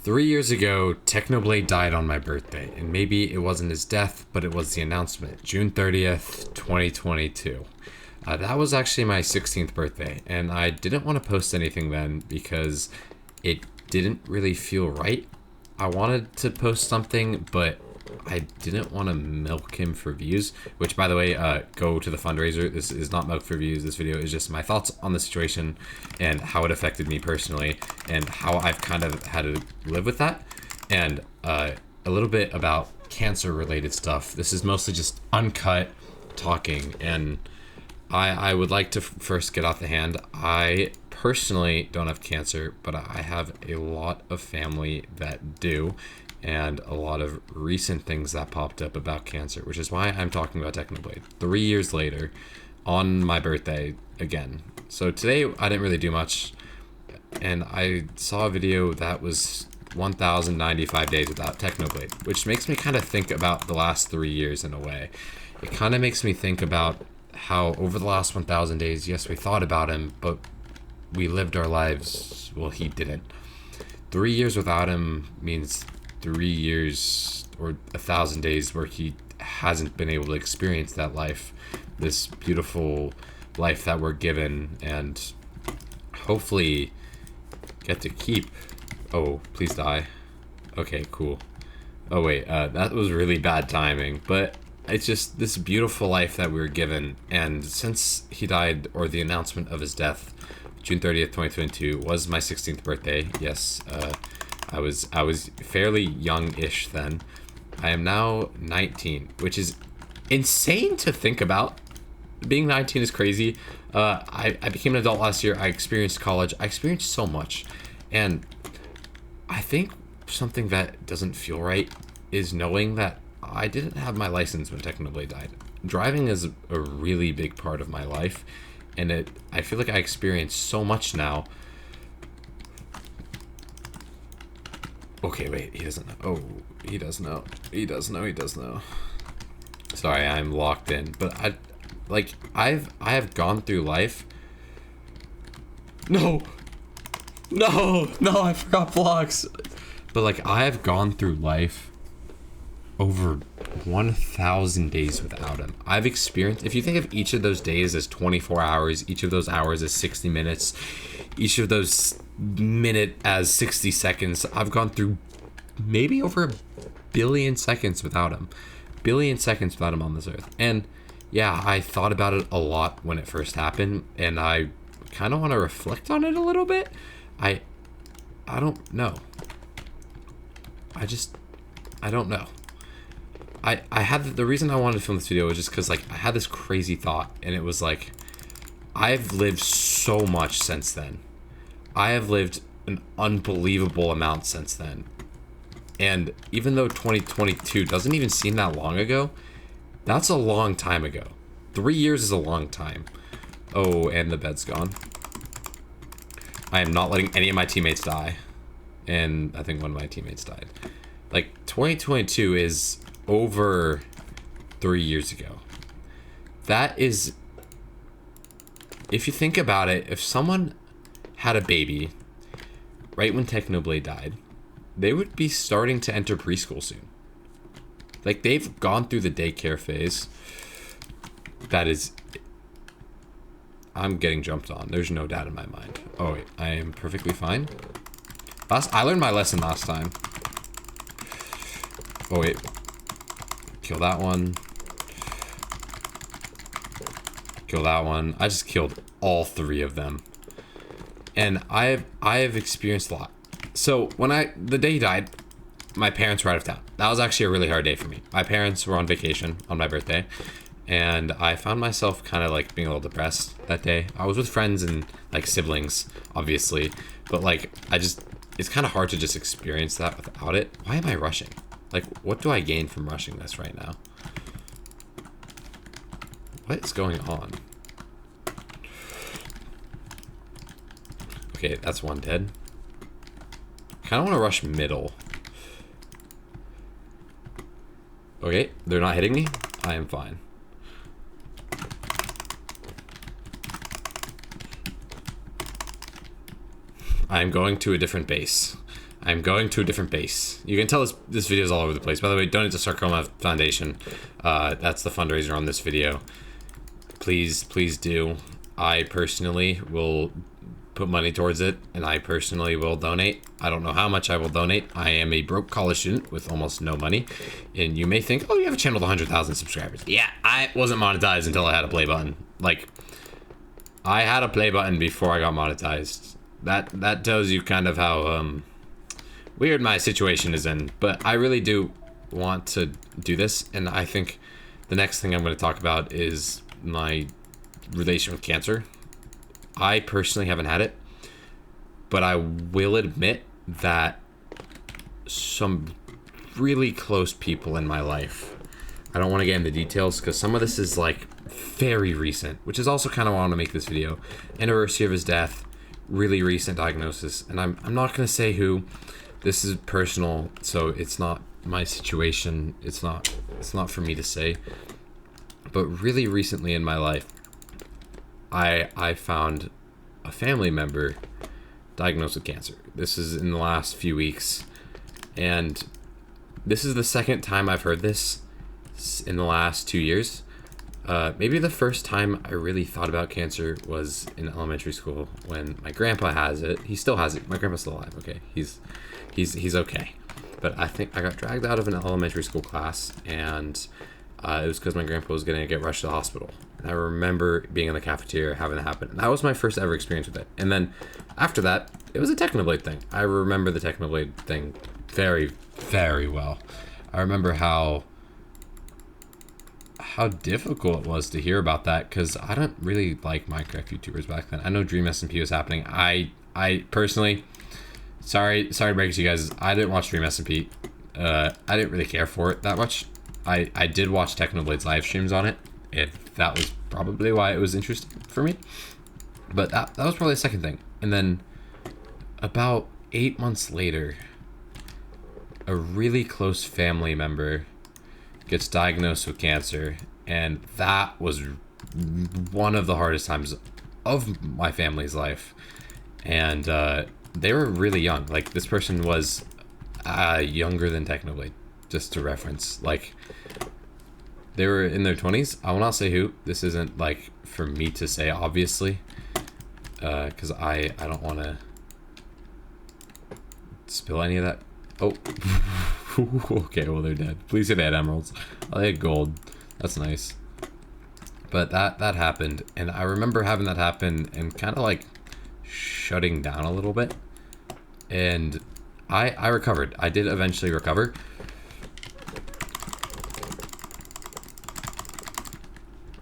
3 years ago, Technoblade died on my birthday, and maybe it wasn't his death, but it was the announcement, June 30th, 2022. That was actually my 16th birthday, and I didn't want to post anything then because it didn't really feel right. I wanted to post something, but I didn't want to milk him for views, which, by the way, go to the fundraiser. This is not milk for views. This video is just my thoughts on the situation and how it affected me personally and how I've kind of had to live with that, and a little bit about cancer related stuff. This is mostly just uncut talking, and I would like to first get off the hand. I personally don't have cancer, but I have a lot of family that do, and a lot of recent things that popped up about cancer, which is why I'm talking about Technoblade 3 years later on my birthday again. So today I didn't really do much, and I saw a video that was 1,095 days without Technoblade, which makes me kind of think about the last 3 years in a way. It kind of makes me think about how over the last 1,000 days, yes, we thought about him, but we lived our lives, well, he didn't. 3 years without him means 3 years or 1,000 days where he hasn't been able to experience that life, this beautiful life that we're given, and hopefully get to keep. Oh, please die. Okay, cool. Oh wait, that was really bad timing, but it's just this beautiful life that we were given. And since he died, or the announcement of his death, June 30th, 2022 was my 16th birthday. Yes, I was fairly young-ish then. I am now 19, which is insane to think about. Being 19 is crazy. I became an adult last year. I experienced college. I experienced so much. And I think something that doesn't feel right is knowing that I didn't have my license when Technoblade died. Driving is a really big part of my life, and I feel like I experience so much now. Okay, wait, he doesn't know. Oh, he does know. He does know, he does know. Sorry, I'm locked in. But I have gone through life. No! No! No, I forgot blocks! But like, I have gone through life over 1,000 days without him. I've experienced, if you think of each of those days as 24 hours, each of those hours as 60 minutes, each of those minute as 60 seconds, I've gone through maybe over 1,000,000,000 seconds without him. 1,000,000,000 seconds without him on this earth. And yeah, I thought about it a lot when it first happened, and I kind of want to reflect on it a little bit. I don't know. I don't know. I had the reason I wanted to film this video was just because like I had this crazy thought, and it was like, I've lived so much since then. I have lived an unbelievable amount since then. And even though 2022 doesn't even seem that long ago, that's a long time ago. 3 years is a long time. Oh, and the bed's gone. I am not letting any of my teammates die. And I think one of my teammates died. Like, 2022 is over 3 years ago. That is, if you think about it, if someone had a baby right when Technoblade died, they would be starting to enter preschool soon. Like, they've gone through the daycare phase. That is, I'm getting jumped on. There's no doubt in my mind. Oh wait, I am perfectly fine. I learned my lesson last time. Oh wait, kill that one. Kill that one. I just killed all 3 of them. And I have experienced a lot. So when the day he died, my parents were out of town. That was actually a really hard day for me. My parents were on vacation on my birthday, and I found myself kind of like being a little depressed that day. I was with friends and like siblings, obviously, but like it's kind of hard to just experience that without it. Why am I rushing? Like, what do I gain from rushing this right now? What is going on? Okay, that's one dead. Kind of want to rush middle. Okay, they're not hitting me. I am fine. I'm going to a different base. I'm going to a different base. You can tell this video is all over the place. By the way, donate to Sarcoma Foundation. That's the fundraiser on this video. Please do. I personally will put money towards it, and I personally will donate. I don't know how much I will donate. I am a broke college student with almost no money, and you may think, oh, you have a channel with 100,000 subscribers. Yeah, I wasn't monetized until I had a play button. Like, I had a play button before I got monetized. That tells you kind of how weird my situation is in. But I really do want to do this, and I think the next thing I'm going to talk about is my relation with cancer. I personally haven't had it, but I will admit that some really close people in my life, I don't want to get into details because some of this is like very recent, which is also kind of why I want to make this video. Anniversary of his death, really recent diagnosis, and I'm not going to say who. This is personal, so it's not my situation. It's not for me to say. But really recently in my life, I found a family member diagnosed with cancer. This is in the last few weeks, and this is the second time I've heard this in the last 2 years. Maybe the first time I really thought about cancer was in elementary school when my grandpa has it. He still has it. My grandpa's still alive. Okay, he's okay. But I think I got dragged out of an elementary school class, and it was because my grandpa was going to get rushed to the hospital. And I remember being in the cafeteria having that happen. And that was my first ever experience with it. And then after that, it was a Technoblade thing. I remember the Technoblade thing very, very well. I remember how difficult it was to hear about that, because I don't really like Minecraft YouTubers back then. I know Dream SMP was happening. I personally, sorry to break it to you guys, I didn't watch Dream SMP. I didn't really care for it that much. I did watch Technoblade's live streams on it, and that was probably why it was interesting for me. But that was probably the second thing. And then about 8 months later, a really close family member gets diagnosed with cancer, and that was one of the hardest times of my family's life. And they were really young. Like, this person was younger than Technoblade, just to reference. Like, they were in their 20s. I will not say who. This isn't like for me to say, obviously, because I don't want to spill any of that. Oh, okay, well, they're dead. Please say they had emeralds. Oh, they had gold. That's nice. But that happened, and I remember having that happen and kind of like shutting down a little bit. And I recovered. I did eventually recover.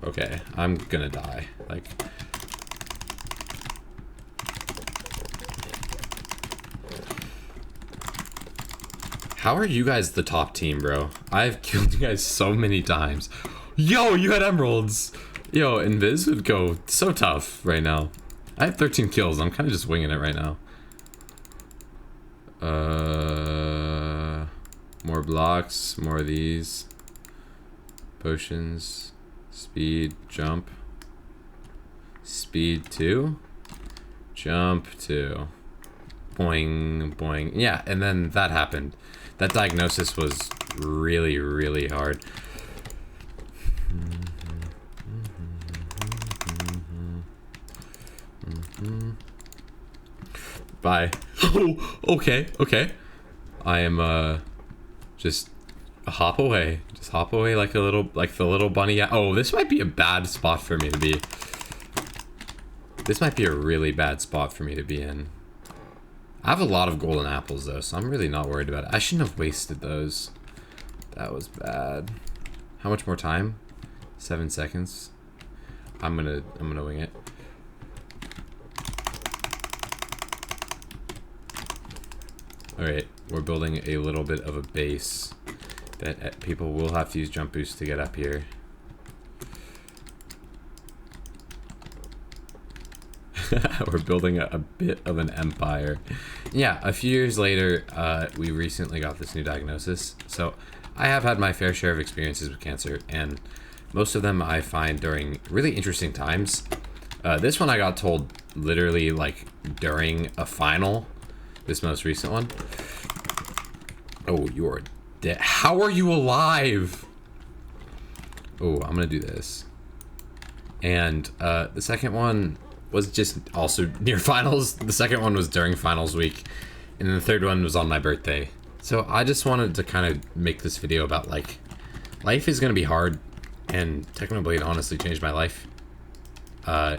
Okay, I'm gonna die. Like, how are you guys the top team, bro? I've killed you guys so many times. Yo, you had emeralds. Yo, Invis would go so tough right now. I have 13 kills. I'm kind of just winging it right now. More blocks, more of these. Potions. Speed, jump. Speed 2. Jump 2. Boing, boing. Yeah, and then that happened. That diagnosis was really, really hard. Bye. Oh, okay. I am, just hop away. Just hop away like the little bunny. Oh, this might be a bad spot for me to be. This might be a really bad spot for me to be in. I have a lot of golden apples though, so I'm really not worried about it. I shouldn't have wasted those. That was bad. How much more time? 7 seconds. I'm gonna wing it. Alright, we're building a little bit of a base that people will have to use jump boosts to get up here. We're building a bit of an empire. Yeah, a few years later, we recently got this new diagnosis. So I have had my fair share of experiences with cancer, and most of them I find during really interesting times. This one I got told literally like during a final, this most recent one. Oh, you're dead. How are you alive? Oh, I'm gonna do this. And the second one was just also near finals. The second one was during finals week. And then the third one was on my birthday. So I just wanted to kind of make this video about, like, life is gonna be hard, and Technoblade honestly changed my life. I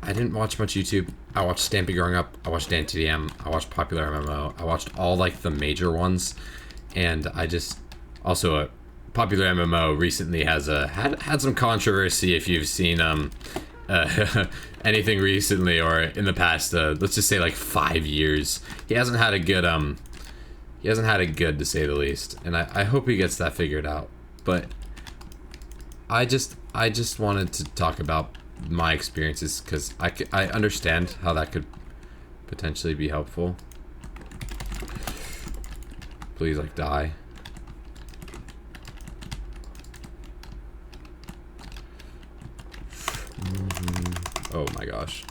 didn't watch much YouTube. I watched Stampy growing up. I watched DanTDM. I watched Popular MMO. I watched all, like, the major ones. And I just also Popular MMO recently has had some controversy. If you've seen anything recently or in the past, let's just say like 5 years, he hasn't had a good to say the least. And I hope he gets that figured out. But I just wanted to talk about my experiences, because I understand how that could potentially be helpful. Please, like, die. Oh my gosh.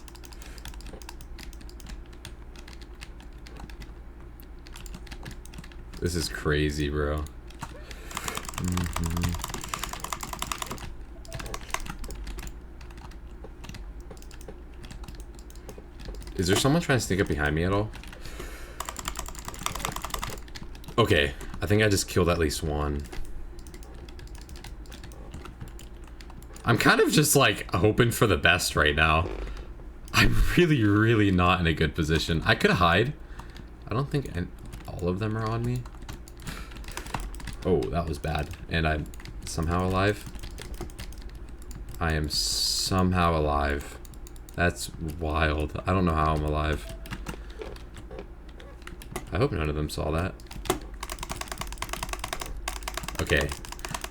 This is crazy, bro. Is there someone trying to sneak up behind me at all? Okay, I think I just killed at least one. I'm kind of just like hoping for the best right now. I'm really not in a good position. I could hide. I don't think all of them are on me. Oh, that was bad. And I'm somehow alive. I am somehow alive. That's wild. I don't know how I'm alive. I hope none of them saw that. Okay.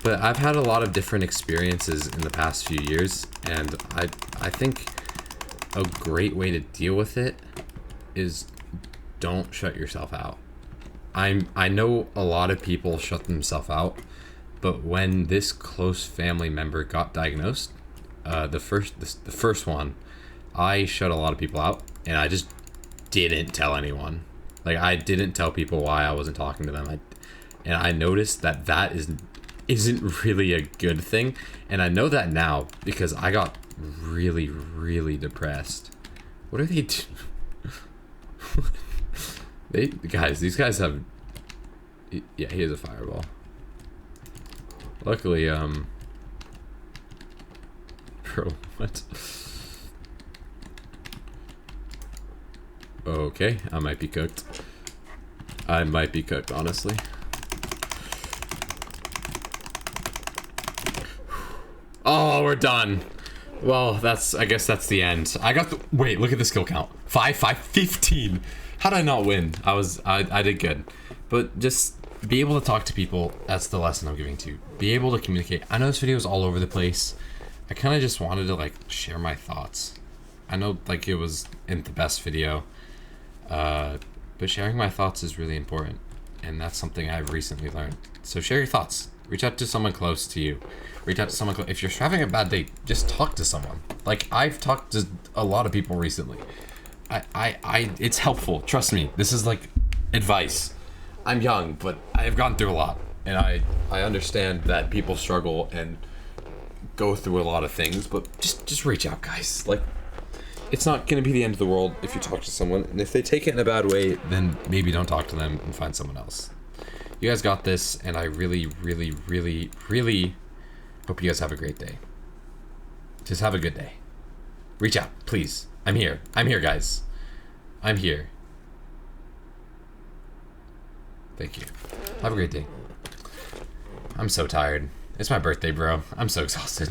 But I've had a lot of different experiences in the past few years, and I think a great way to deal with it is don't shut yourself out. I know a lot of people shut themselves out, but when this close family member got diagnosed, the first one, I shut a lot of people out, and I just didn't tell anyone. Like, I didn't tell people why I wasn't talking to them. And I noticed that isn't really a good thing, and I know that now because I got really depressed. What are they these guys have, yeah, he has a fireball. Luckily, bro, what? Okay, I might be cooked. I might be cooked, honestly. Oh, we're done. Well, I guess that's the end. I got the, wait, look at the skill count. 15. How did I not win? I did good. But just be able to talk to people, that's the lesson I'm giving to you. Be able to communicate. I know this video is all over the place. I kind of just wanted to, like, share my thoughts. I know, like, it was in the best video. But sharing my thoughts is really important. And that's something I've recently learned. So share your thoughts. Reach out to someone close to you. Reach out to someone if you're having a bad day, just talk to someone. Like, I've talked to a lot of people recently. It's helpful. Trust me. This is like advice. I'm young, but I've gone through a lot, and I understand that people struggle and go through a lot of things. But just reach out, guys. Like, it's not gonna be the end of the world if you talk to someone, and if they take it in a bad way, then maybe don't talk to them and find someone else. You guys got this, and I really hope you guys have a great day. Just have a good day. Reach out, please. I'm here. I'm here, guys. I'm here. Thank you. Have a great day. I'm so tired. It's my birthday, bro. I'm so exhausted.